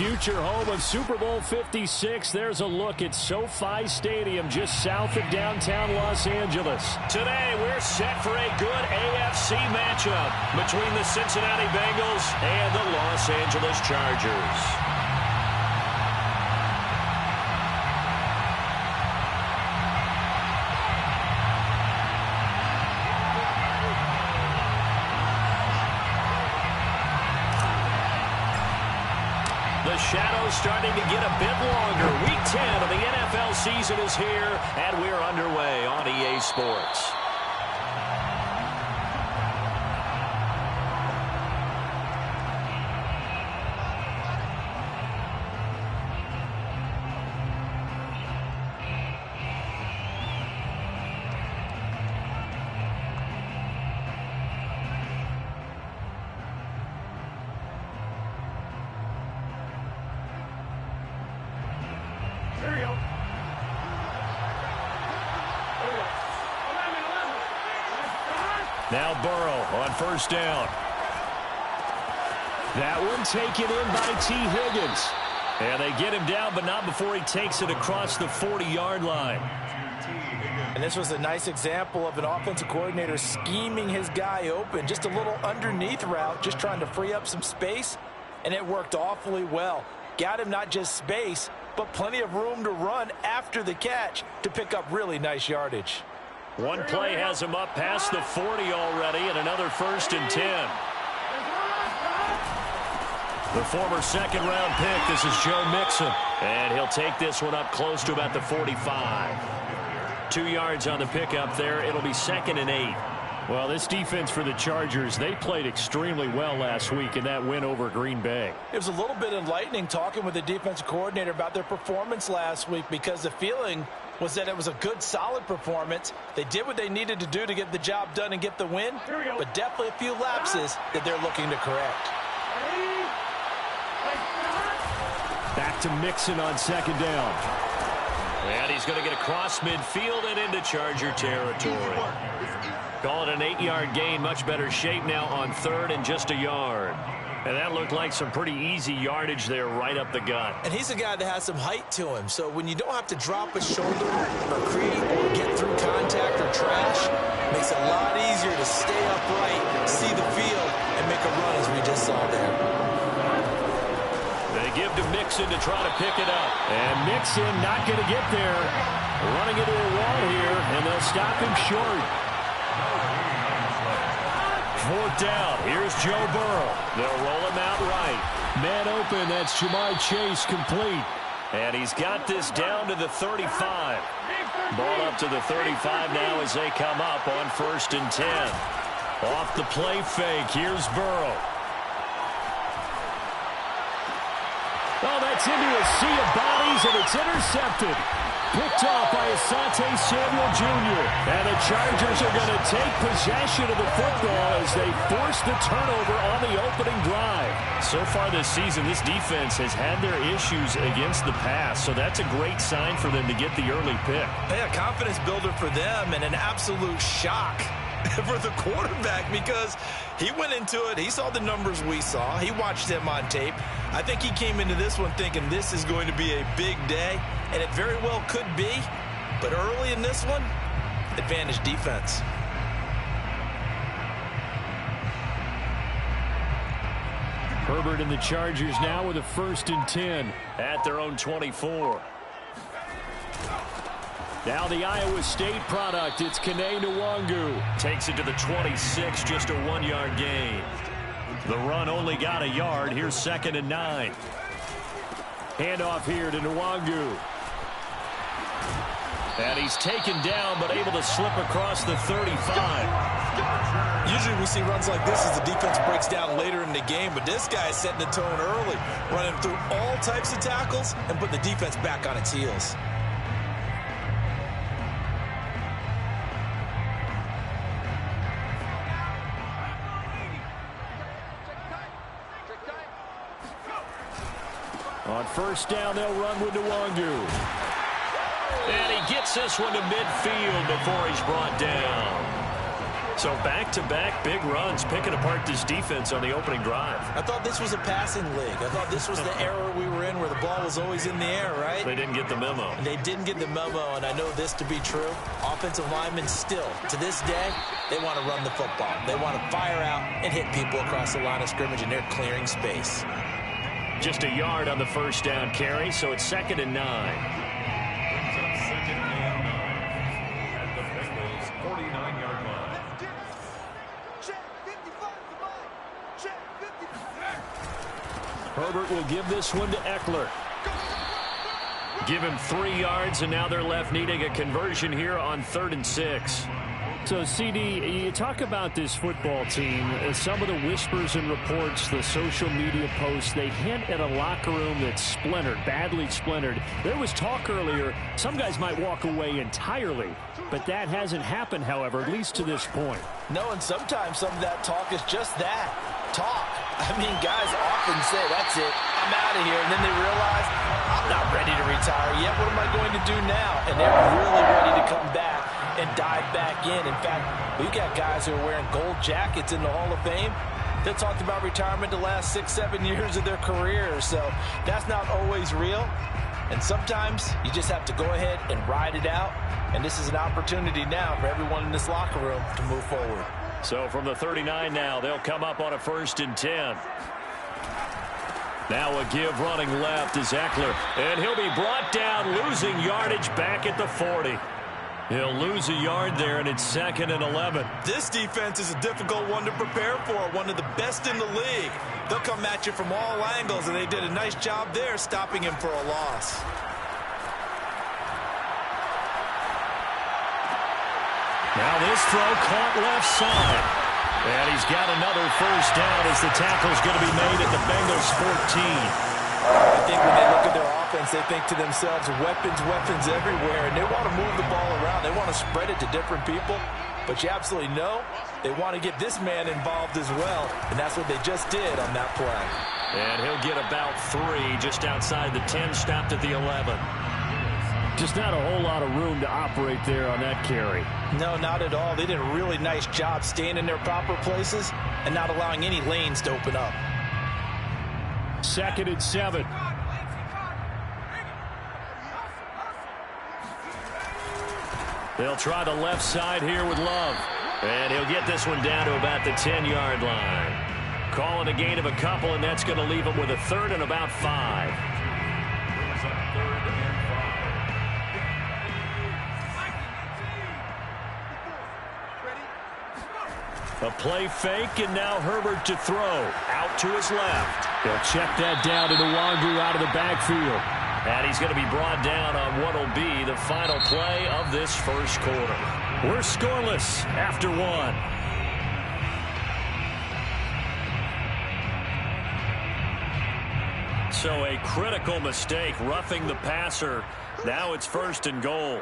future home of Super Bowl 56. There's a look at SoFi Stadium just south of downtown Los Angeles. Today, we're set for a good AFC matchup between the Cincinnati Bengals and the Los Angeles Chargers. The shadow's starting to get a bit longer. Week 10 of the NFL season is here, and we're underway on EA Sports. Now Burrow on first down. That one taken in by T. Higgins. And they get him down, but not before he takes it across the 40-yard line. And this was a nice example of an offensive coordinator scheming his guy open. Just a little underneath route, just trying to free up some space. And it worked awfully well. Got him not just space, but plenty of room to run after the catch to pick up really nice yardage. One play has him up past the 40 already, and another 1st and 10. The former second-round pick, this is Joe Mixon. And he'll take this one up close to about the 45. 2 yards on the pickup there. It'll be 2nd and 8. Well, this defense for the Chargers, they played extremely well last week in that win over Green Bay. It was a little bit enlightening talking with the defensive coordinator about their performance last week, because the feeling was that it was a good, solid performance. They did what they needed to do to get the job done and get the win, but definitely a few lapses that they're looking to correct. Back to Mixon on 2nd down. And he's going to get across midfield and into Charger territory. Call it an 8-yard gain. Much better shape now on 3rd and just a yard. And that looked like some pretty easy yardage there right up the gut. And he's a guy that has some height to him. So when you don't have to drop a shoulder or create or get through contact or trash, it makes it a lot easier to stay upright, see the field, and make a run as we just saw there. They give to Mixon to try to pick it up. And Mixon not going to get there. Running into a wall here, and they'll stop him short. 4th down. Here's Joe Burrow. They'll roll him out right. Man open. That's Jamar Chase complete. And he's got this down to the 35. Ball up to the 35 now as they come up on 1st and 10. Off the play fake. Here's Burrow. Oh, that's into a sea of bodies, and it's intercepted. Picked off by Asante Samuel Jr. And the Chargers are going to take possession of the football as they force the turnover on the opening drive. So far this season, this defense has had their issues against the pass, so that's a great sign for them to get the early pick. Yeah, confidence builder for them, and an absolute shock for the quarterback, because he went into it. He saw the numbers we saw. He watched them on tape. I think he came into this one thinking this is going to be a big day, and it very well could be. But early in this one, advantage defense. Herbert and the Chargers now with a 1st and 10 at their own 24. Now the Iowa State product, it's Kene Nwangu. Takes it to the 26, just a 1-yard gain. The run only got a yard. Here's 2nd and 9. Handoff here to Nwangu. And he's taken down, but able to slip across the 35. Usually we see runs like this as the defense breaks down later in the game, but this guy is setting the tone early, running through all types of tackles and put the defense back on its heels. On 1st down, they'll run with Nwangu. And he gets this one to midfield before he's brought down. So back-to-back big runs, picking apart this defense on the opening drive. I thought this was a passing league. I thought this was the era we were in where the ball was always in the air, right? They didn't get the memo. And they didn't get the memo, and I know this to be true. Offensive linemen still, to this day, they want to run the football. They want to fire out and hit people across the line of scrimmage, and they're clearing space. Just a yard on the first down carry, so it's 2nd and 9. Herbert will give this one to Eckler. Give him 3 yards, and now they're left needing a conversion here on 3rd and 6. So, CD, you talk about this football team, some of the whispers and reports, the social media posts, they hint at a locker room that's splintered, badly splintered. There was talk earlier, some guys might walk away entirely, but that hasn't happened, however, at least to this point. No, and sometimes some of that talk is just that, talk. I mean, guys often say, that's it, I'm out of here, and then they realize, I'm not ready to retire yet, what am I going to do now? And they're really ready to come back and dive back in. In fact, we've got guys who are wearing gold jackets in the Hall of Fame that talked about retirement the last 6-7 years of their careers. So that's not always real. And sometimes you just have to go ahead and ride it out. And this is an opportunity now for everyone in this locker room to move forward. So from the 39 now, they'll come up on a 1st and 10. Now a give running left is Eckler. And he'll be brought down, losing yardage back at the 40. He'll lose a yard there, and it's 2nd and 11. This defense is a difficult one to prepare for, one of the best in the league. They'll come at you from all angles, and they did a nice job there stopping him for a loss. Now this throw caught left side. And he's got another first down as the tackle's going to be made at the Bengals 14. I think when they look at their offense, they think to themselves, weapons, weapons everywhere, and they want to move the ball around. They want to spread it to different people, but you absolutely know they want to get this man involved as well, and that's what they just did on that play. And he'll get about 3 just outside the 10, stopped at the 11. Just not a whole lot of room to operate there on that carry. No, not at all. They did a really nice job staying in their proper places and not allowing any lanes to open up. 2nd and 7. They'll try the left side here with Love. And he'll get this one down to about the 10-yard line. Calling a gain of a couple, and that's going to leave him with a 3rd and about 5. A play fake, and now Herbert to throw. Out to his left. They'll check that down to Nwangu out of the backfield. And he's going to be brought down on what will be the final play of this first quarter. We're scoreless after 1. So a critical mistake, roughing the passer. Now it's 1st and goal.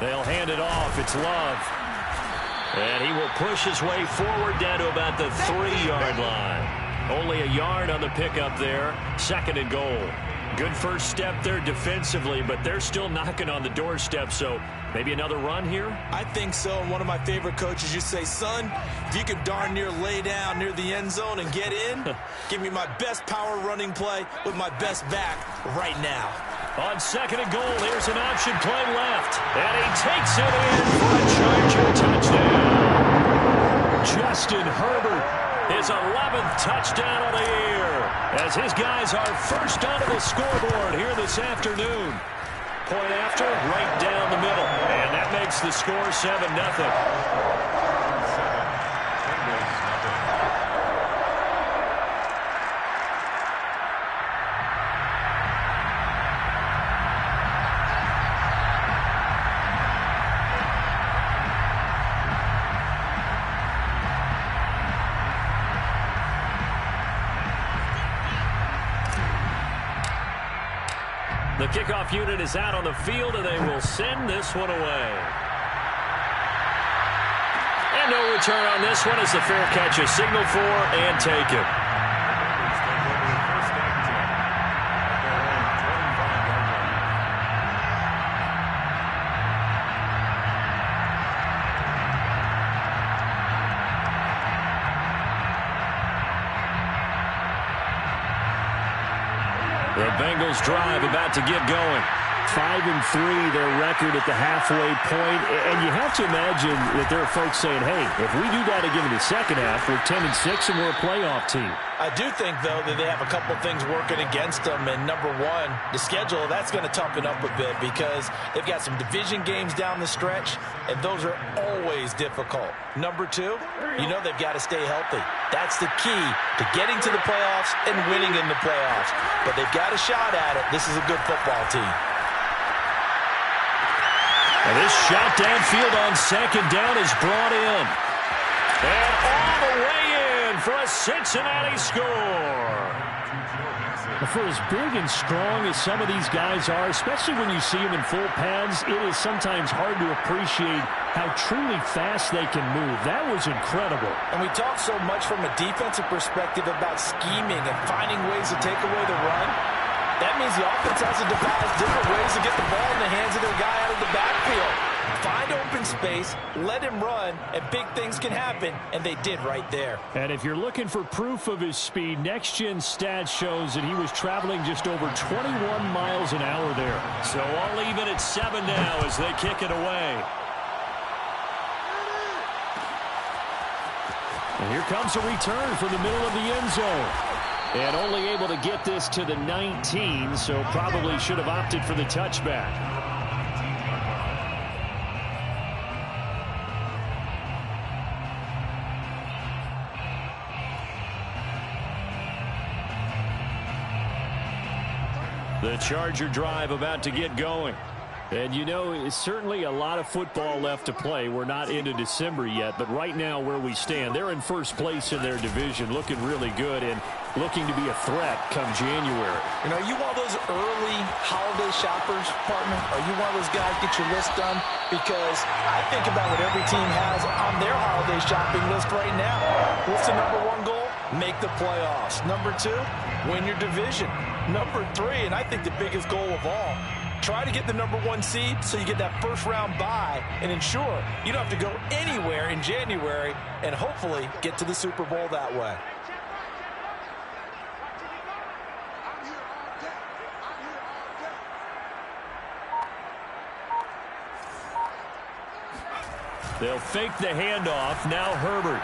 They'll hand it off. It's Love. And he will push his way forward down to about the 3-yard line. Only a yard on the pickup there. 2nd and goal. Good first step there defensively, but they're still knocking on the doorstep, so maybe another run here? I think so. And one of my favorite coaches used to say, son, if you could darn near lay down near the end zone and get in, give me my best power running play with my best back right now. On 2nd and goal, here's an option play left. And he takes it in for a Charger touchdown. Justin Herbert, his 11th touchdown of the year, as his guys are first onto the scoreboard here this afternoon. Point after, right down the middle. And that makes the score 7-0. The kickoff unit is out on the field, and they will send this one away. And no return on this one as the fair catch is signaled for and taken. The Bengals drive about to get going. 5-3, their record at the halfway point. And you have to imagine that there are folks saying, hey, if we do that again in the second half, we're 10-6 and we're a playoff team. I do think, though, that they have a couple things working against them. And number one, the schedule, that's going to toughen up a bit because they've got some division games down the stretch, and those are always difficult. Number two, you know they've got to stay healthy. That's the key to getting to the playoffs and winning in the playoffs. But they've got a shot at it. This is a good football team. And this shot downfield on second down is brought in. And all the way in for a Cincinnati score. For as big and strong as some of these guys are, especially when you see them in full pads, it is sometimes hard to appreciate how truly fast they can move. That was incredible. And we talk so much from a defensive perspective about scheming and finding ways to take away the run. That means the offense has to devise different ways to get the ball in the hands of their guy out of the backfield. Find open space, let him run, and big things can happen, and they did right there. And if you're looking for proof of his speed, Next Gen Stats shows that he was traveling just over 21 miles an hour there. So all even at 7 now as they kick it away. And here comes a return from the middle of the end zone. And only able to get this to the 19, so probably should have opted for the touchback. The Charger drive about to get going. And you know, it's certainly a lot of football left to play. We're not into December yet, but right now where we stand, they're in first place in their division, looking really good and looking to be a threat come January. You know, you want those early holiday shoppers, partner? Are you one of those guys get your list done? Because I think about what every team has on their holiday shopping list right now. What's the number one goal? Make the playoffs. Number two, win your division. Number three, and I think the biggest goal of all, try to get the number one seed so you get that first round bye and ensure you don't have to go anywhere in January and hopefully get to the Super Bowl that way. They'll fake the handoff. Now Herbert.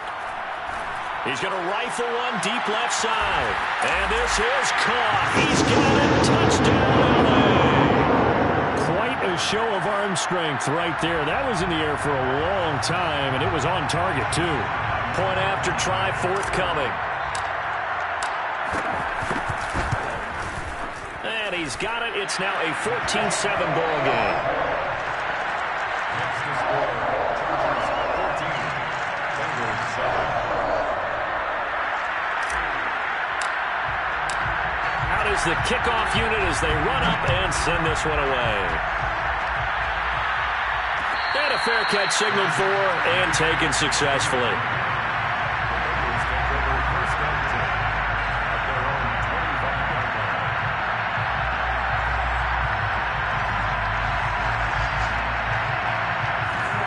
He's going to rifle one deep left side. And this is caught. He's got it. Touchdown, LA. Quite a show of arm strength right there. That was in the air for a long time, and it was on target, too. Point after try forthcoming. And he's got it. It's now a 14-7 ball game. The kickoff unit as they run up and send this one away. And a fair catch signaled for and taken successfully.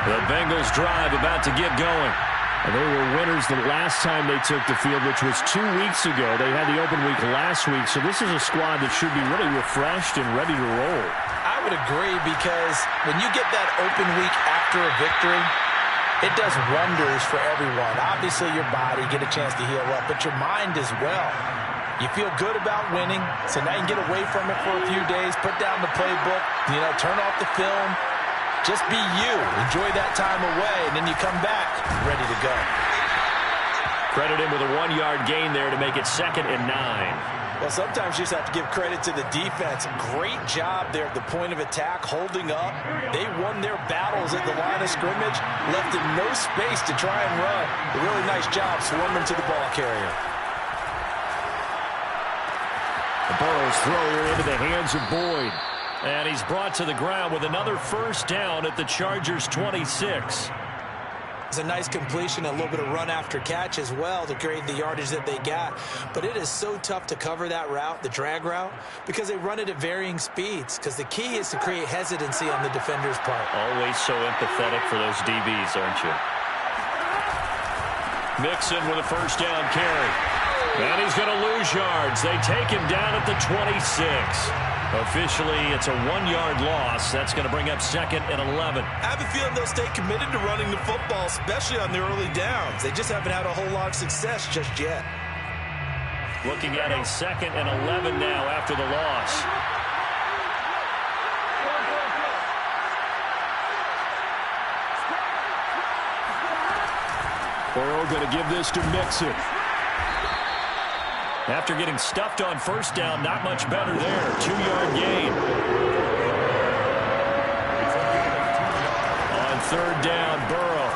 The Bengals drive about to get going. And they were winners the last time they took the field, which was 2 weeks ago. They had the open week last week, so this is a squad that should be really refreshed and ready to roll. I would agree because when you get that open week after a victory, it does wonders for everyone. Obviously, your body, get a chance to heal up, but your mind as well. You feel good about winning, so now you can get away from it for a few days, put down the playbook, turn off the film. Just be you. Enjoy that time away, and then you come back ready to go. Credit him with a 1-yard gain there to make it 2nd and 9. Well, sometimes you just have to give credit to the defense. Great job there at the point of attack, holding up. They won their battles at the line of scrimmage, left them no space to try and run. A really nice job swarming to the ball carrier. The Burrows throw here into the hands of Boyd. And he's brought to the ground with another first down at the Chargers' 26. It's a nice completion, a little bit of run after catch as well to create the yardage that they got. But it is so tough to cover that route, the drag route, because they run it at varying speeds. Because the key is to create hesitancy on the defender's part. Always so empathetic for those DBs, aren't you? Mixon with a first down carry. And he's going to lose yards. They take him down at the 26. Officially, it's a 1-yard loss. That's going to bring up 2nd and 11. I have a feeling they'll stay committed to running the football, especially on the early downs. They just haven't had a whole lot of success just yet. Looking at a 2nd and 11 now after the loss. Burrow going to give this to Mixon. After getting stuffed on first down, not much better there. 2-yard gain. On 3rd down, Burrow.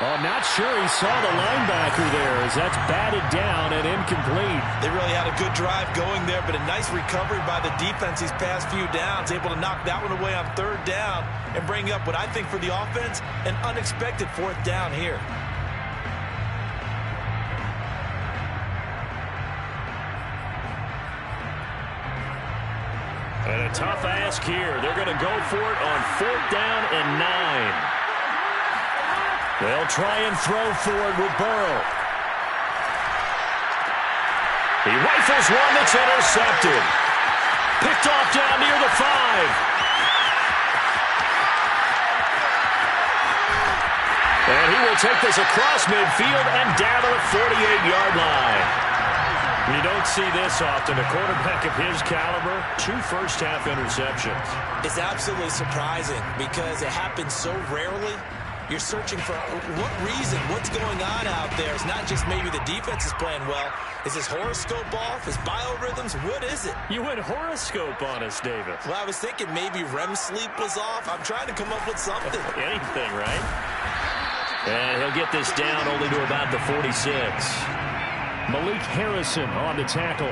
Oh, I'm not sure he saw the linebacker there as that's batted down and incomplete. They really had a good drive going there, but a nice recovery by the defense these past few downs, able to knock that one away on 3rd down and bring up what I think for the offense, an unexpected 4th down here. And a tough ask here. They're going to go for it on 4th down and 9. They'll try and throw for it with Burrow. He rifles one that's intercepted. Picked off down near the 5. And he will take this across midfield and down to the 48-yard line. You don't see this often. A quarterback of his caliber, 2 first-half interceptions. It's absolutely surprising because it happens so rarely. You're searching for what reason, what's going on out there. It's not just maybe the defense is playing well. Is his horoscope off? His biorhythms? What is it? You went horoscope on us, David. Well, I was thinking maybe REM sleep was off. I'm trying to come up with something. Anything, right? And he'll get this down only to about the 46. Malik Harrison on the tackle.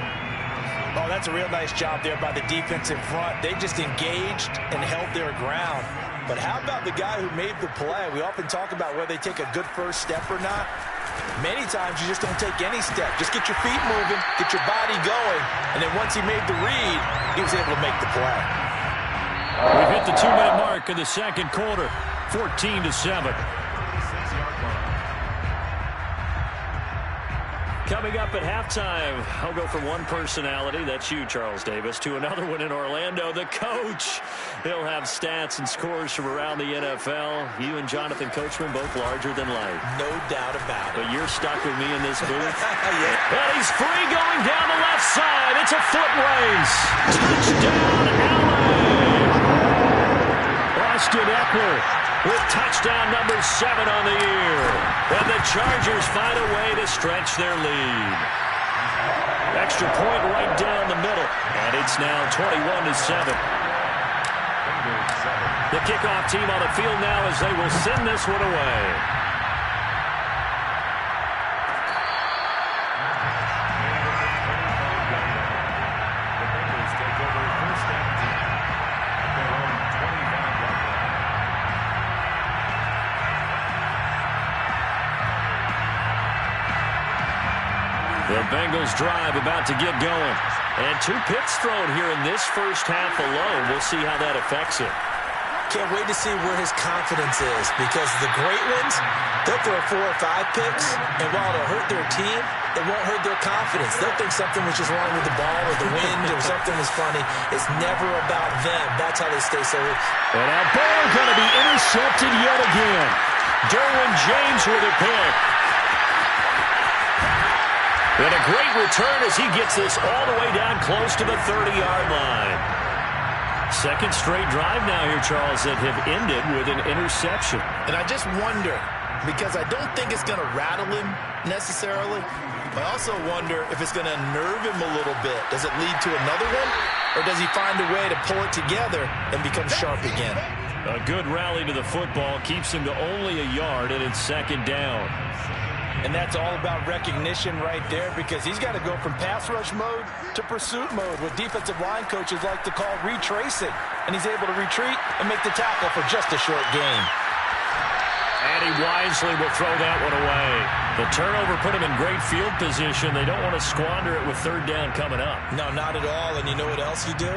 Oh, that's a real nice job there by the defense in front. They just engaged and held their ground. But how about the guy who made the play? We often talk about whether they take a good first step or not. Many times you just don't take any step. Just get your feet moving, get your body going, and then once he made the read, he was able to make the play. We've hit the 2-minute mark in the 2nd quarter, 14-7. Coming up at halftime, I'll go from one personality, that's you, Charles Davis, to another one in Orlando, the coach. He'll have stats and scores from around the NFL. You and Jonathan Coachman, both larger than life. No doubt about it. But you're stuck with me in this booth. Yeah. And he's free going down the left side. It's a foot race. Touchdown, Allen! Austin Eckler with touchdown number 7 on the year. And the Chargers find a way to stretch their lead. Extra point right down the middle. And it's now 21-7. The kickoff team on the field now as they will send this one away. The Bengals drive about to get going. And 2 picks thrown here in this first half alone. We'll see how that affects it. Can't wait to see where his confidence is, because the great ones, they'll throw 4 or 5 picks, and while it'll hurt their team, it won't hurt their confidence. They'll think something was just wrong with the ball or the wind or something was funny. It's never about them. That's how they stay so. And that ball going to be intercepted yet again. Derwin James with a pick. And a great return as he gets this all the way down close to the 30-yard line. Second straight drive now here, Charles, that have ended with an interception. And I just wonder, because I don't think it's going to rattle him necessarily, but I also wonder if it's going to unnerve him a little bit. Does it lead to another one, or does he find a way to pull it together and become sharp again? A good rally to the football keeps him to only a yard, and it's 2nd down. And that's all about recognition right there, because he's got to go from pass rush mode to pursuit mode, what defensive line coaches like to call retracing. And he's able to retreat and make the tackle for just a short gain. And he wisely will throw that one away. The turnover put him in great field position. They don't want to squander it with 3rd down coming up. No, not at all. And you know what else you do?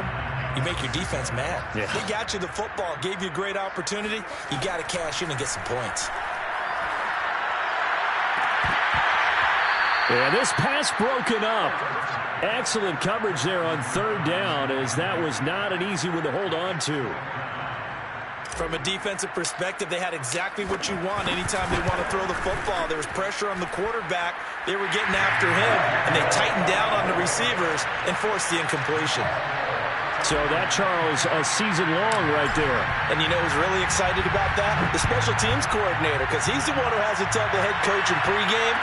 You make your defense mad. Yeah. They got you the football, gave you a great opportunity. You got to cash in and get some points. And this pass broken up. Excellent coverage there on third down, as that was not an easy one to hold on to. From a defensive perspective, they had exactly what you want anytime they want to throw the football. There was pressure on the quarterback. They were getting after him, and they tightened down on the receivers and forced the incompletion. So that, Charles, a season long right there. And you know who's really excited about that? The special teams coordinator, because he's the one who has to tell the head coach in pregame,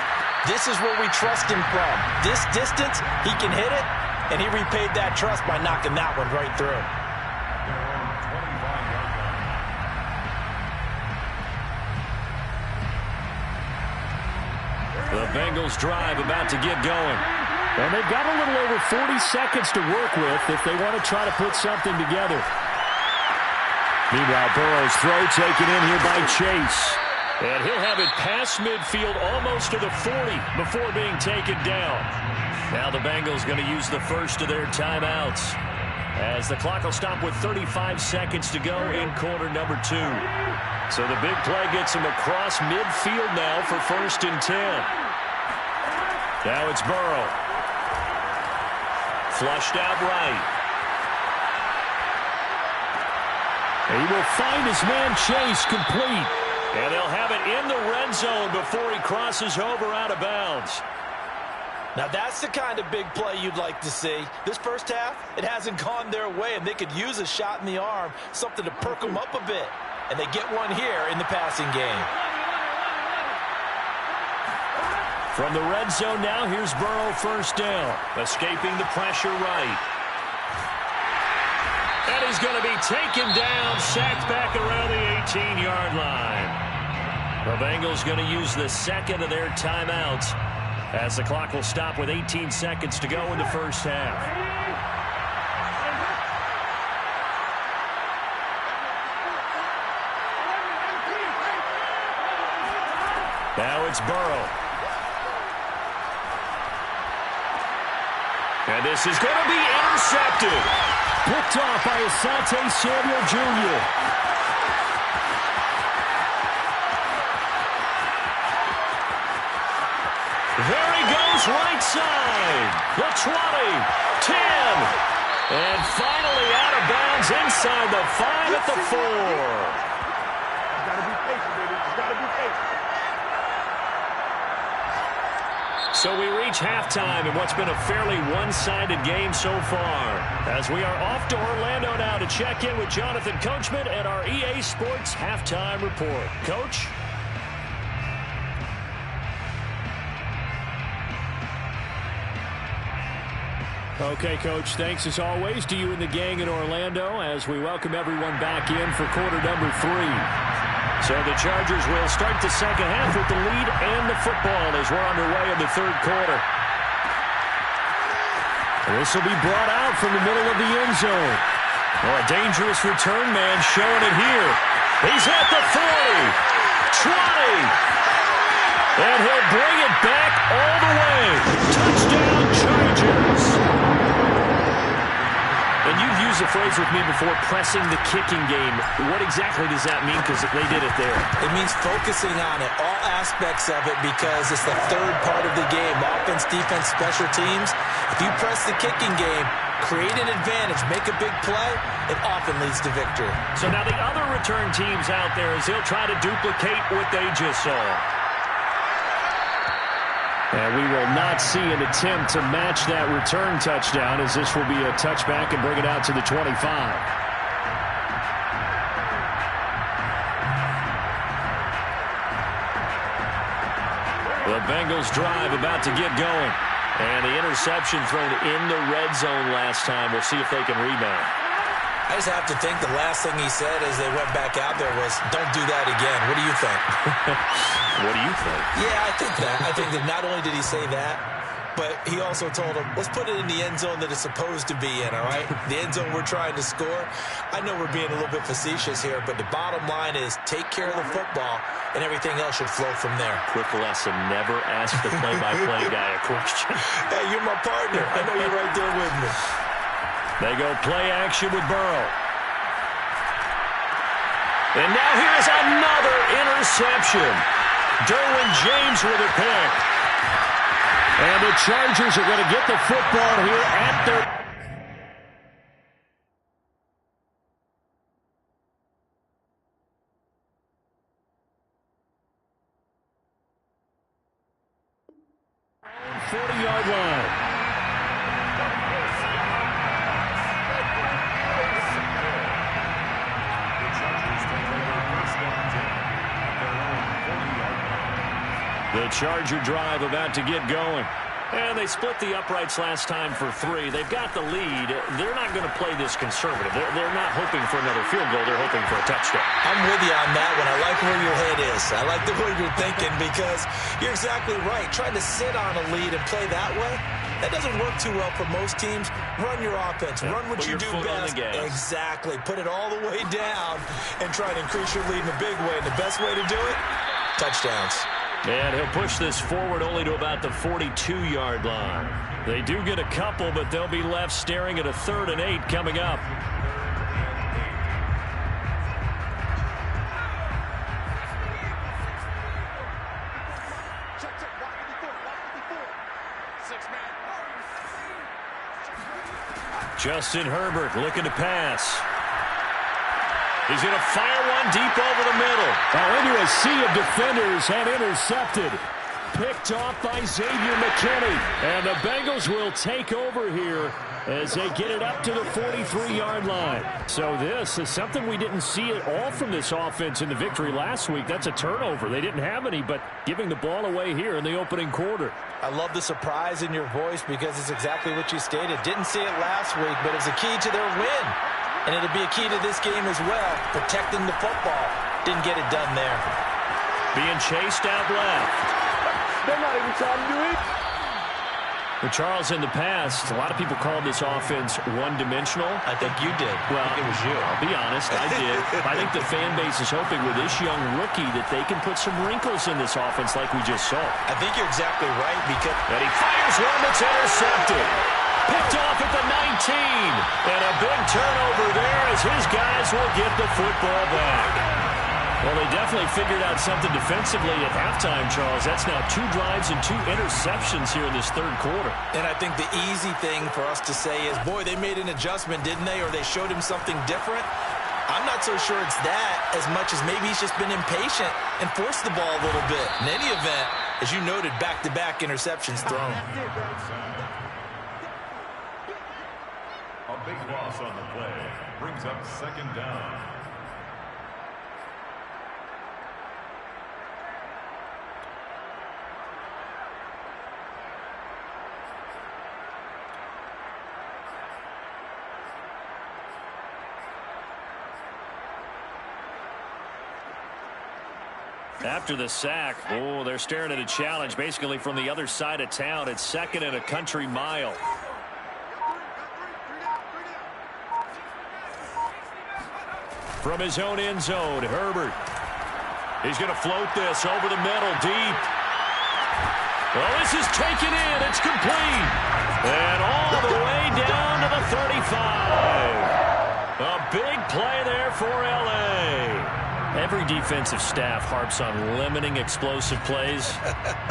this is where we trust him from. This distance, he can hit it, and he repaid that trust by knocking that one right through. The Bengals drive about to get going. And they've got a little over 40 seconds to work with if they want to try to put something together. Meanwhile, Burrow's throw taken in here by Chase. And he'll have it past midfield almost to the 40 before being taken down. Now the Bengals going to use the first of their timeouts, as the clock will stop with 35 seconds to go in quarter number 2. So the big play gets him across midfield now for 1st and 10. Now it's Burrow. Flushed out right. He will find his man Chase complete. And they'll have it in the red zone before he crosses over out of bounds. Now that's the kind of big play you'd like to see. This first half, it hasn't gone their way, and they could use a shot in the arm, something to perk them up a bit. And they get one here in the passing game. From the red zone now, here's Burrow, 1st down. Escaping the pressure right. And he's going to be taken down, sacked back around the 18-yard line. The Bengals going to use the second of their timeouts, as the clock will stop with 18 seconds to go in the first half. Now it's Burrow. And this is going to be intercepted. Picked off by Asante Samuel Jr. There he goes, right side. The 20, 10. And finally out of bounds inside the 5 at the 4. You gotta be patient, baby. You gotta be patient. So we reach halftime in what's been a fairly one-sided game so far, as we are off to Orlando now to check in with Jonathan Coachman and our EA Sports Halftime Report. Coach? Okay, Coach, thanks as always to you and the gang in Orlando as we welcome everyone back in for quarter number 3. So the Chargers will start the second half with the lead and the football as we're underway in the third quarter. This will be brought out from the middle of the end zone. Oh, a dangerous return man showing it here. He's at the 40, 20, and he'll bring it back all the way. Touchdown, Chargers. And you've used the phrase with me before, pressing the kicking game. What exactly does that mean? Because they did it there. It means focusing on it, all aspects of it, because it's the third part of the game. Offense, defense, special teams. If you press the kicking game, create an advantage, make a big play, it often leads to victory. So now the other return teams out there, as they'll try to duplicate what they just saw. And we will not see an attempt to match that return touchdown, as this will be a touchback and bring it out to the 25. The Bengals drive about to get going. And the interception thrown in the red zone last time. We'll see if they can rebound. I just have to think the last thing he said as they went back out there was, don't do that again. What do you think? What do you think? Yeah, I think that. I think that not only did he say that, but he also told him, let's put it in the end zone that it's supposed to be in, all right? The end zone we're trying to score. I know we're being a little bit facetious here, but the bottom line is take care of the football, and everything else should flow from there. Quick lesson, never ask the play-by-play guy a question. Hey, you're my partner. I know you're right there with me. They go play action with Burrow. And now here's another interception. Derwin James with a pick. And the Chargers are going to get the football here at their... The Charger drive about to get going. And they split the uprights last time for 3. They've got the lead. They're not going to play this conservative. They're not hoping for another field goal. They're hoping for a touchdown. I'm with you on that one. I like where your head is. I like the way you're thinking because you're exactly right. Trying to sit on a lead and play that way, that doesn't work too well for most teams. Run your offense. Run what you do best. Exactly. Put it all the way down and try to increase your lead in a big way. And the best way to do it, touchdowns. And he'll push this forward only to about the 42-yard line. They do get a couple, but they'll be left staring at a 3rd and 8 coming up. Justin Herbert looking to pass. He's going to fire one deep over the middle. Into a sea of defenders and intercepted. Picked off by Xavier McKinney. And the Bengals will take over here as they get it up to the 43-yard line. So this is something we didn't see at all from this offense in the victory last week. That's a turnover. They didn't have any, but giving the ball away here in the opening quarter. I love the surprise in your voice because it's exactly what you stated. Didn't see it last week, but it's a key to their win. And it'll be a key to this game as well, protecting the football. Didn't get it done there. Being chased out left. They're not even trying to do it. Well, Charles, in the past, a lot of people called this offense one-dimensional. I think you did. Well, it was you. I'll be honest, I did. I think the fan base is hoping with this young rookie that they can put some wrinkles in this offense like we just saw. I think you're exactly right because... And he fires one that's intercepted. Picked off at the 19. And a big turnover there as his guys will get the football back. Well, they definitely figured out something defensively at halftime, Charles. That's now 2 drives and 2 interceptions here in this 3rd quarter. And I think the easy thing for us to say is, boy, they made an adjustment, didn't they? Or they showed him something different. I'm not so sure it's that as much as maybe he's just been impatient and forced the ball a little bit. In any event, as you noted, back-to-back interceptions thrown. A big loss on the play brings up 2nd down. After the sack, oh, they're staring at a challenge basically from the other side of town. It's 2nd and a country mile. From his own end zone, Herbert. He's going to float this over the middle, deep. Well, this is taken in. It's complete. And all the way down to the 35. A big play there for L.A. Every defensive staff harps on limiting explosive plays.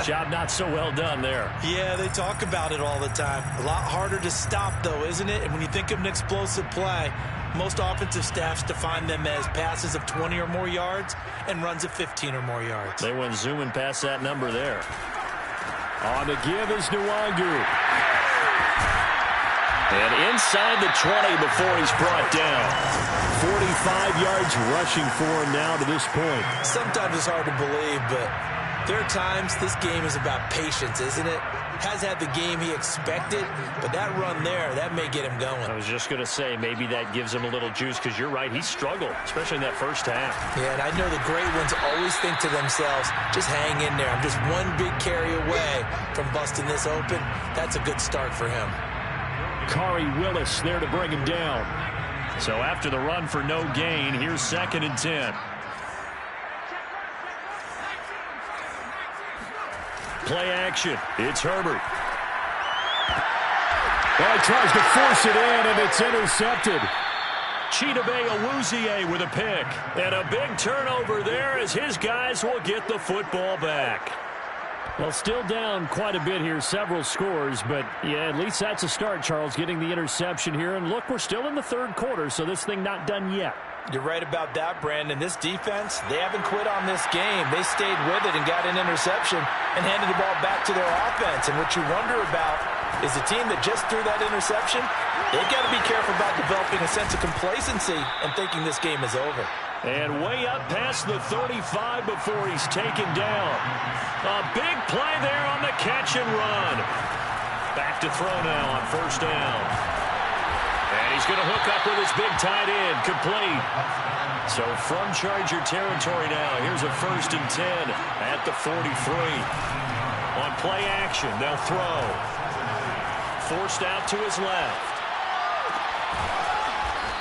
Job not so well done there. Yeah, they talk about it all the time. A lot harder to stop, though, isn't it? And when you think of an explosive play, most offensive staffs define them as passes of 20 or more yards and runs of 15 or more yards. They went zooming past that number there. On the give is Nwangu. And inside the 20 before he's brought down. 45 yards rushing for him now to this point. Sometimes it's hard to believe, but there are times this game is about patience, isn't it? Has had the game he expected, but that run there, that may get him going. I was just going to say, maybe that gives him a little juice because you're right, he struggled, especially in that first half. Yeah, and I know the great ones always think to themselves, just hang in there. I'm just one big carry away from busting this open. That's a good start for him. Khari Willis there to bring him down. So after the run for no gain, here's 2nd and 10. Play action. It's Herbert. Well, he tries to force it in, and it's intercepted. Chidobe Awuzie with a pick. And a big turnover there as his guys will get the football back. Well, still down quite a bit here, several scores, but yeah, at least that's a start, Charles, getting the interception here. And look, we're still in the third quarter, so this thing not done yet. You're right about that, Brandon. This defense, they haven't quit on this game. They stayed with it and got an interception and handed the ball back to their offense. And what you wonder about is the team that just threw that interception, they've got to be careful about developing a sense of complacency and thinking this game is over. And way up past the 35 before he's taken down. A big play there on the catch and run. Back to throw now on first down. And he's going to hook up with his big tight end. Complete. So from Charger territory now, here's a 1st and 10 at the 43. On play action, they'll throw. Forced out to his left.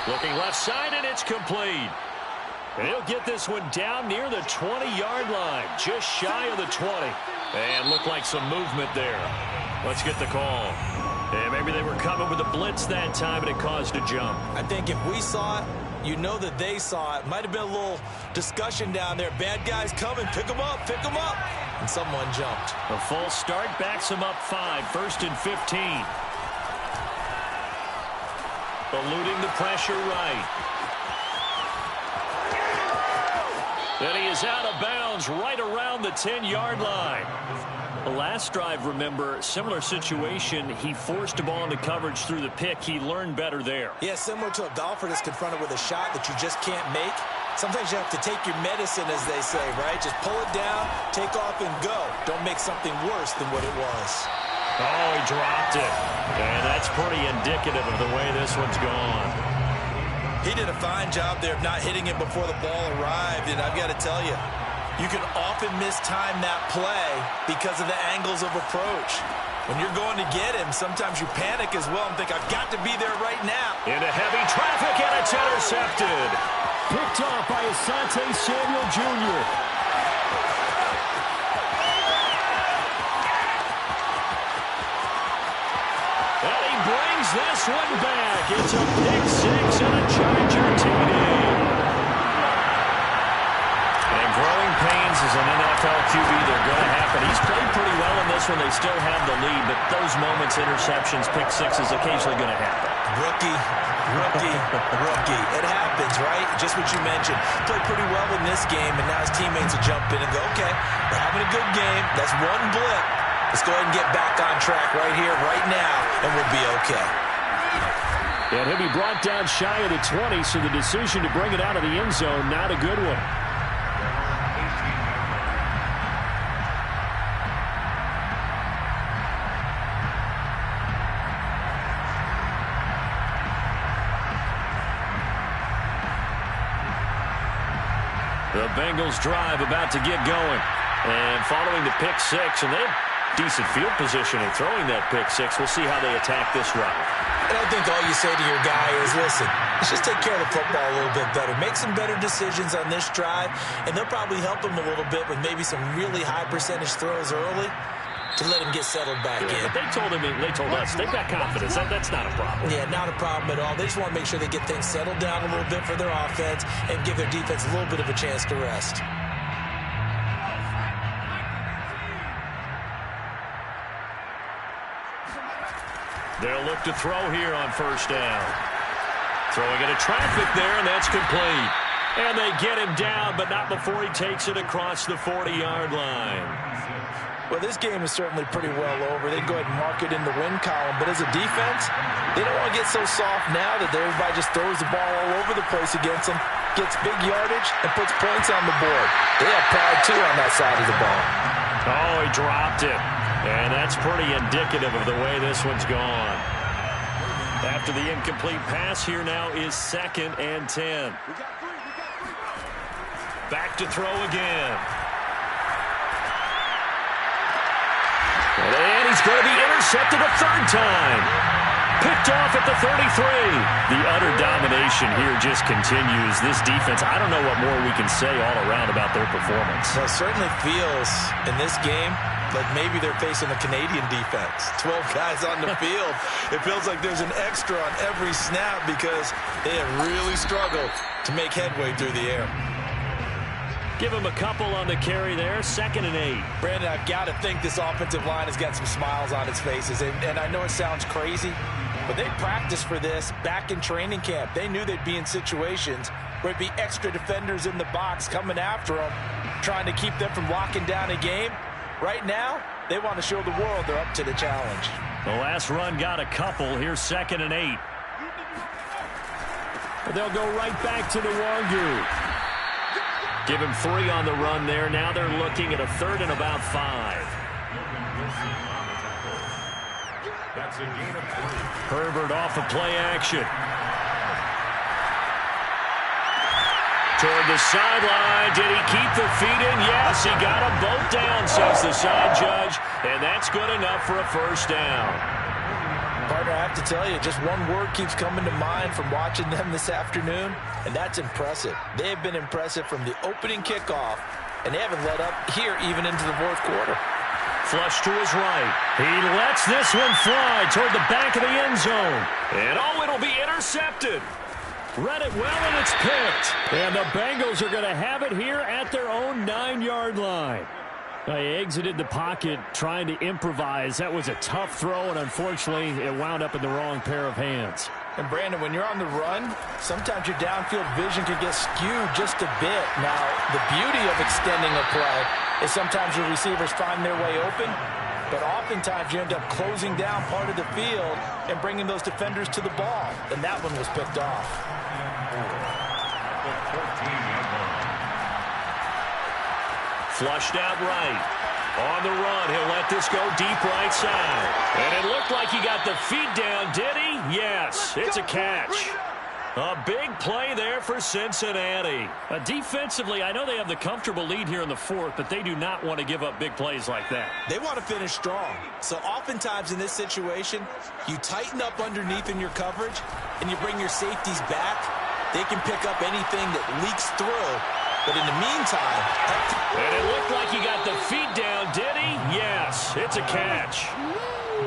Looking left side, and it's complete. And he'll get this one down near the 20-yard line, just shy of the 20. And looked like some movement there. Let's get the call. And maybe they were coming with a blitz that time, and it caused a jump. I think if we saw it, you know that they saw it. Might have been a little discussion down there. Bad guys coming. Pick them up. Pick them up. And someone jumped. A false start backs him up 5, 1st and 15. Eluding the pressure right. And he is out of bounds right around the 10-yard line. The last drive, remember, similar situation. He forced a ball into coverage through the pick. He learned better there. Yeah, similar to a golfer that's confronted with a shot that you just can't make. Sometimes you have to take your medicine, as they say, right? Just pull it down, take off, and go. Don't make something worse than what it was. Oh, he dropped it. And that's pretty indicative of the way this one's gone. He did a fine job there of not hitting it before the ball arrived, and I've got to tell you, you can often mistime that play because of the angles of approach. When you're going to get him, sometimes you panic as well and think, I've got to be there right now. Into heavy traffic, and it's intercepted. Picked off by Asante Samuel Jr. And he brings this one back. It's a pick 6 and a Charger TD. And growing pains as an NFL QB, they're going to happen. He's played pretty well in this one. They still have the lead, but those moments, interceptions, pick 6 is occasionally going to happen. Rookie. It happens, right? Just what you mentioned. Played pretty well in this game, and now his teammates will jump in and go, okay, we're having a good game. That's one blip. Let's go ahead and get back on track right here, right now, and we'll be okay. And he'll be brought down shy of the 20, so the decision to bring it out of the end zone, not a good one. The Bengals drive about to get going. And following the pick 6, and they have decent field position in throwing that pick 6. We'll see how they attack this route. And I think all you say to your guy is, listen, let's just take care of the football a little bit better. Make some better decisions on this drive, and they'll probably help him a little bit with maybe some really high percentage throws early to let him get settled back in. But they told us, they've got confidence. That's not a problem. Yeah, not a problem at all. They just want to make sure they get things settled down a little bit for their offense and give their defense a little bit of a chance to rest. They'll look to throw here on first down. Throwing into traffic there, and that's complete. And they get him down, but not before he takes it across the 40-yard line. Well, this game is certainly pretty well over. They go ahead and mark it in the win column. But as a defense, they don't want to get so soft now that everybody just throws the ball all over the place against them, gets big yardage, and puts points on the board. They have pride, too, on that side of the ball. Oh, he dropped it. And that's pretty indicative of the way this one's gone. After the incomplete pass, here now is 2nd and 10. Back to throw again. And he's going to be intercepted a 3rd time. Picked off at the 33. The utter domination here just continues. This defense, I don't know what more we can say all around about their performance. Well, it certainly feels in this game like maybe they're facing a Canadian defense. 12 guys on the field. It feels like there's an extra on every snap because they have really struggled to make headway through the air. Give him a couple on the carry there. 2nd and 8. Brandon, I've got to think this offensive line has got some smiles on its faces. And I know it sounds crazy, but they practiced for this back in training camp. They knew they'd be in situations where it'd be extra defenders in the box coming after them, trying to keep them from locking down a game. Right now, they want to show the world they're up to the challenge. The last run got a couple. Here's 2nd and 8. They'll go right back to the Wagyu. Give him 3 on the run there. Now they're looking at a 3rd and about 5. That's a gain of 3. Herbert off of play action. Toward the sideline. Did he keep the feet in? Yes, he got them both down, says the side judge. And that's good enough for a first down. Partner, I have to tell you, just one word keeps coming to mind from watching them this afternoon, and that's impressive. They have been impressive from the opening kickoff, and they haven't let up here even into the 4th quarter. Flush to his right. He lets this one fly toward the back of the end zone. And it'll be intercepted. Read it well, and it's picked. And the Bengals are going to have it here at their own 9-yard line. They exited the pocket trying to improvise. That was a tough throw, and unfortunately, it wound up in the wrong pair of hands. And, Brandon, when you're on the run, sometimes your downfield vision can get skewed just a bit. Now, the beauty of extending a play is sometimes your receivers find their way open, but oftentimes you end up closing down part of the field and bringing those defenders to the ball, and that one was picked off. Flushed out right. On the run, he'll let this go deep right side. And it looked like he got the feet down, did he? Yes, it's a catch. A big play there for Cincinnati. Defensively, I know they have the comfortable lead here in the 4th, but they do not want to give up big plays like that. They want to finish strong. So oftentimes in this situation, you tighten up underneath in your coverage, and you bring your safeties back. They can pick up anything that leaks through. But in the meantime... And it looked like he got the feet down, did he? Yes, it's a catch.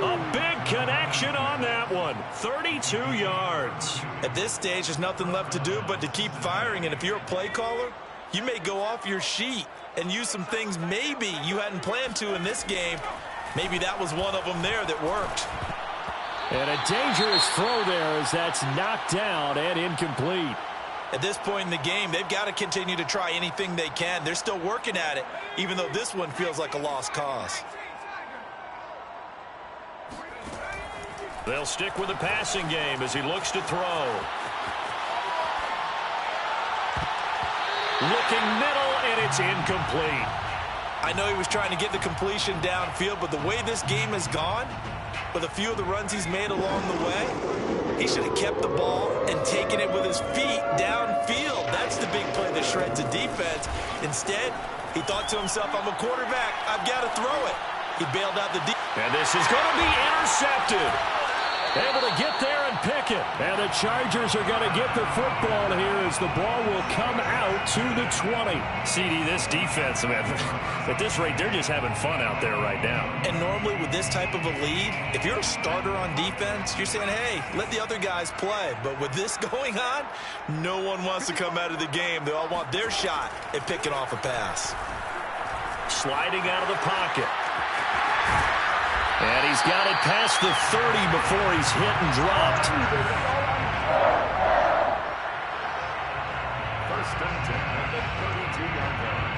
A big connection on that one. 32 yards. At this stage, there's nothing left to do but to keep firing. And if you're a play caller, you may go off your sheet and use some things maybe you hadn't planned to in this game. Maybe that was one of them there that worked. And a dangerous throw there as that's knocked down and incomplete. At this point in the game, they've got to continue to try anything they can. They're still working at it, even though this one feels like a lost cause. They'll stick with the passing game as he looks to throw. Looking middle, and it's incomplete. I know he was trying to get the completion downfield, but the way this game has gone, with a few of the runs he's made along the way, he should have kept the ball and taken it with his feet downfield. That's the big play that shreds a defense. Instead, he thought to himself, I'm a quarterback. I've got to throw it. He bailed out the deep. And this is going to be intercepted. Able to get there and pick it. And the Chargers are going to get the football here as the ball will come out to the 20. CD, this defense, man, at this rate, they're just having fun out there right now. And normally with this type of a lead, if you're a starter on defense, you're saying, hey, let the other guys play. But with this going on, no one wants to come out of the game. They all want their shot at picking off a pass. Sliding out of the pocket. And he's got it past the 30 before he's hit and dropped. First and 10 at the 32-yard line.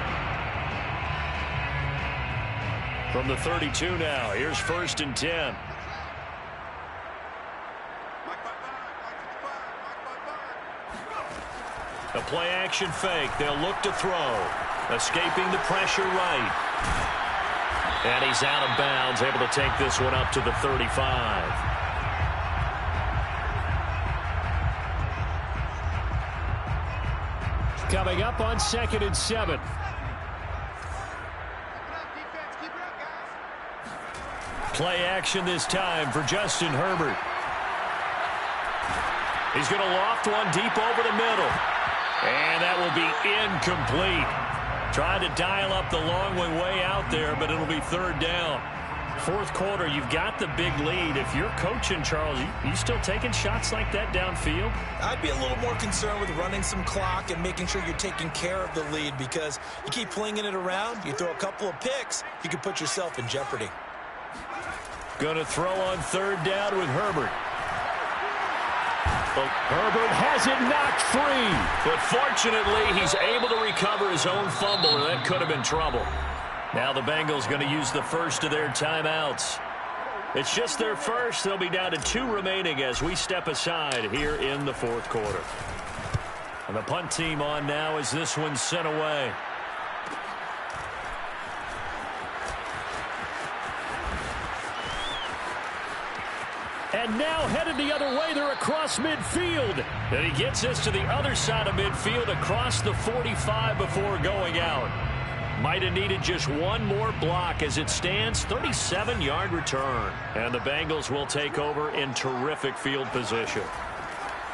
From the 32 now, here's 1st and 10. A play action fake. They'll look to throw. Escaping the pressure right. And he's out of bounds, able to take this one up to the 35. Coming up on 2nd and 7. Play action this time for Justin Herbert. He's going to loft one deep over the middle. And that will be incomplete. Trying to dial up the long way out there, but it'll be 3rd down. fourth quarter, you've got the big lead. If you're coaching, Charles, you still taking shots like that downfield? I'd be a little more concerned with running some clock and making sure you're taking care of the lead, because you keep flinging it around, you throw a couple of picks, you can put yourself in jeopardy. Going to throw on third down with Herbert. But Herbert has it knocked free. But fortunately, he's able to recover his own fumble, or that could have been trouble. Now the Bengals going to use the first of their timeouts. It's just their first. They'll be down to 2 remaining as we step aside here in the fourth quarter. And the punt team on now as this one's sent away. And now headed the other way. They're across midfield. And he gets this to the other side of midfield across the 45 before going out. Might have needed just one more block. As it stands, 37-yard return. And the Bengals will take over in terrific field position.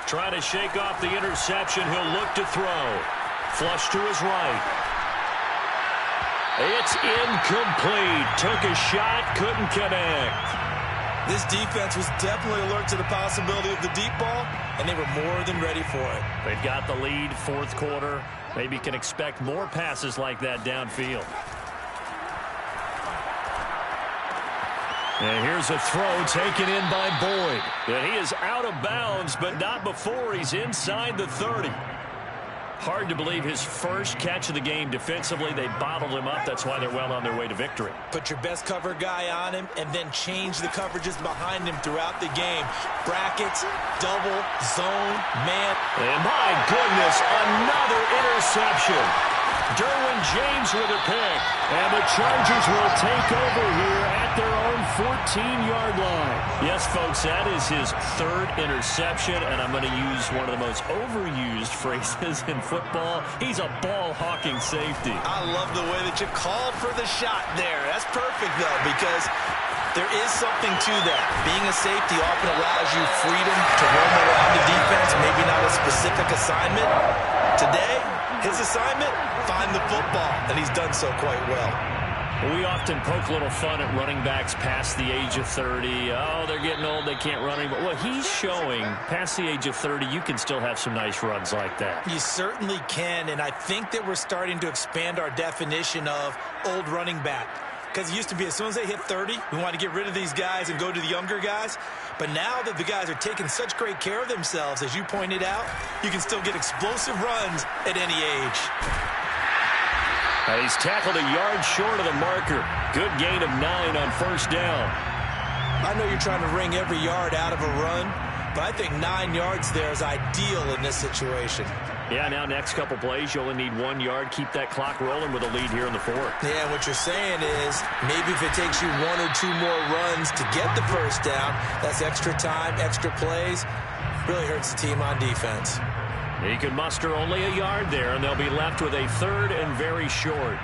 Trying to shake off the interception. He'll look to throw. Flush to his right. It's incomplete. Took a shot, couldn't connect. This defense was definitely alert to the possibility of the deep ball, and they were more than ready for it. They've got the lead, fourth quarter. Maybe can expect more passes like that downfield. And here's a throw taken in by Boyd. And he is out of bounds, but not before he's inside the 30. Hard to believe his first catch of the game defensively. They bottled him up. That's why they're well on their way to victory. Put your best cover guy on him and then change the coverages behind him throughout the game. Brackets, double, zone, man. And my goodness, another interception. Derwin James with a pick. And the Chargers will take over here at their own 14-yard line. Yes, folks, that is his third interception, and I'm going to use one of the most overused phrases in football. He's a ball-hawking safety. I love the way that you called for the shot there. That's perfect, though, because there is something to that. Being a safety often allows you freedom to roam around the defense, maybe not a specific assignment. Today, his assignment, find the football, and he's done so quite well. We often poke a little fun at running backs past the age of 30. Oh, they're getting old, they can't run anymore. Well, he's showing past the age of 30, you can still have some nice runs like that. You certainly can, and I think that we're starting to expand our definition of old running back. Because it used to be as soon as they hit 30, we want to get rid of these guys and go to the younger guys. But now that the guys are taking such great care of themselves, as you pointed out, you can still get explosive runs at any age. He's tackled a yard short of the marker. Good gain of 9 on first down. I know you're trying to wring every yard out of a run, but I think 9 yards there is ideal in this situation. Yeah, now next couple plays, you only need 1 yard. Keep that clock rolling with a lead here in the fourth. Yeah, what you're saying is maybe if it takes you 1 or 2 more runs to get the first down, that's extra time, extra plays. Really hurts the team on defense. He can muster only a yard there, and they'll be left with a third and very short.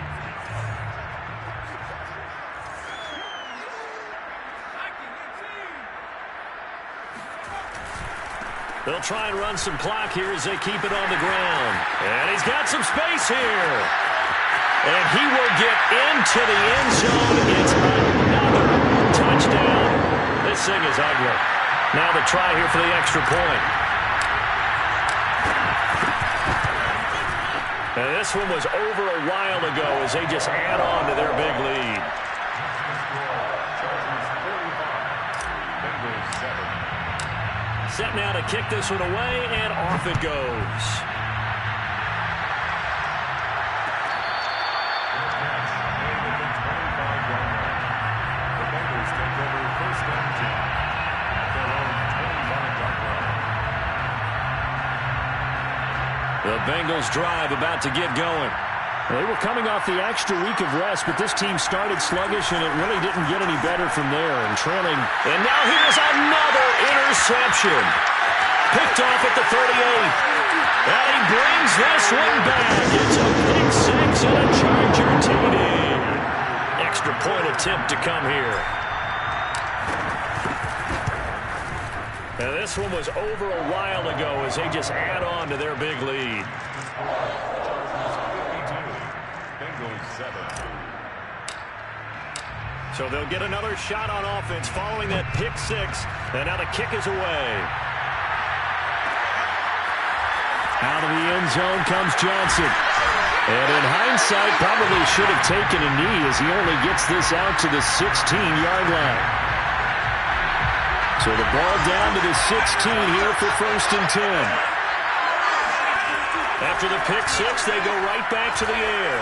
They'll try and run some clock here as they keep it on the ground. And he's got some space here. And he will get into the end zone. It's another touchdown. This thing is ugly. Now the try here for the extra point. And this one was over a while ago as they just add on to their big lead. Set now to kick this one away, and off it goes. The Bengals take over first and 10 at their own 25-yard line. The Bengals drive about to get going. They were coming off the extra week of rest, but this team started sluggish, and it really didn't get any better from there. And trailing. And now here's another interception. Picked off at the 38. And he brings this one back. It's a pick six and a Charger TD. Extra point attempt to come here. Now this one was over a while ago as they just add on to their big lead. So they'll get another shot on offense following that pick six. And now the kick is away. Out of the end zone comes Johnson. And in hindsight, probably should have taken a knee as he only gets this out to the 16-yard line. So the ball down to the 16 here for 1st and 10. After the pick six, they go right back to the air.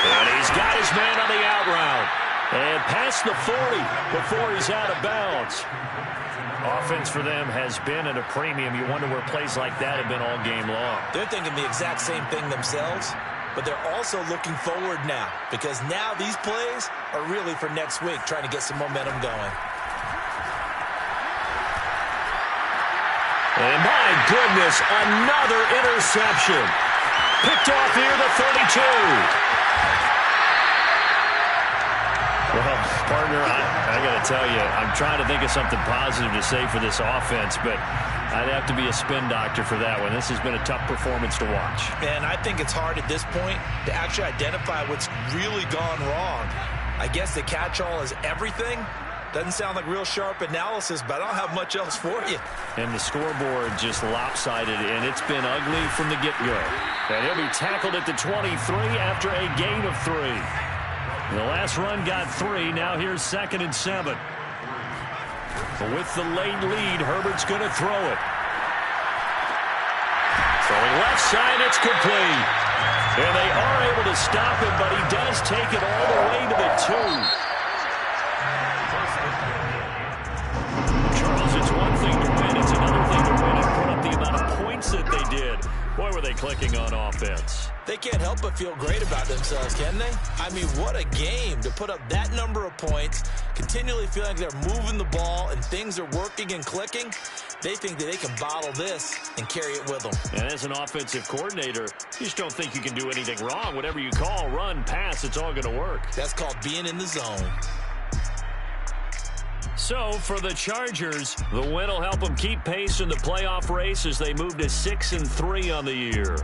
And he's got his man on the out route. And past the 40 before he's out of bounds. Offense for them has been at a premium. You wonder where plays like that have been all game long. They're thinking the exact same thing themselves, but they're also looking forward now because now these plays are really for next week, trying to get some momentum going. And my goodness, another interception. Picked off here, the 32. Well, partner, I got to tell you, I'm trying to think of something positive to say for this offense, but I'd have to be a spin doctor for that one. This has been a tough performance to watch. And I think it's hard at this point to actually identify what's really gone wrong. I guess the catch-all is everything. Doesn't sound like real sharp analysis, but I don't have much else for you. And the scoreboard just lopsided, and it's been ugly from the get-go. And he'll be tackled at the 23 after a gain of 3. The last run got 3. Now here's 2nd and 7. With the late lead, Herbert's going to throw it. Throwing left side, it's complete. And they are able to stop him, but he does take it all the way to the 2. Charles, it's one thing to win. It's another thing to win and put up the amount of points that they did. Boy, were they clicking on offense. They can't help but feel great about themselves, can they? I mean, what a game to put up that number of points, continually feeling like they're moving the ball and things are working and clicking. They think that they can bottle this and carry it with them. And as an offensive coordinator, you just don't think you can do anything wrong. Whatever you call, run, pass, it's all going to work. That's called being in the zone. So, for the Chargers, the win will help them keep pace in the playoff race as they move to 6-3 on the year.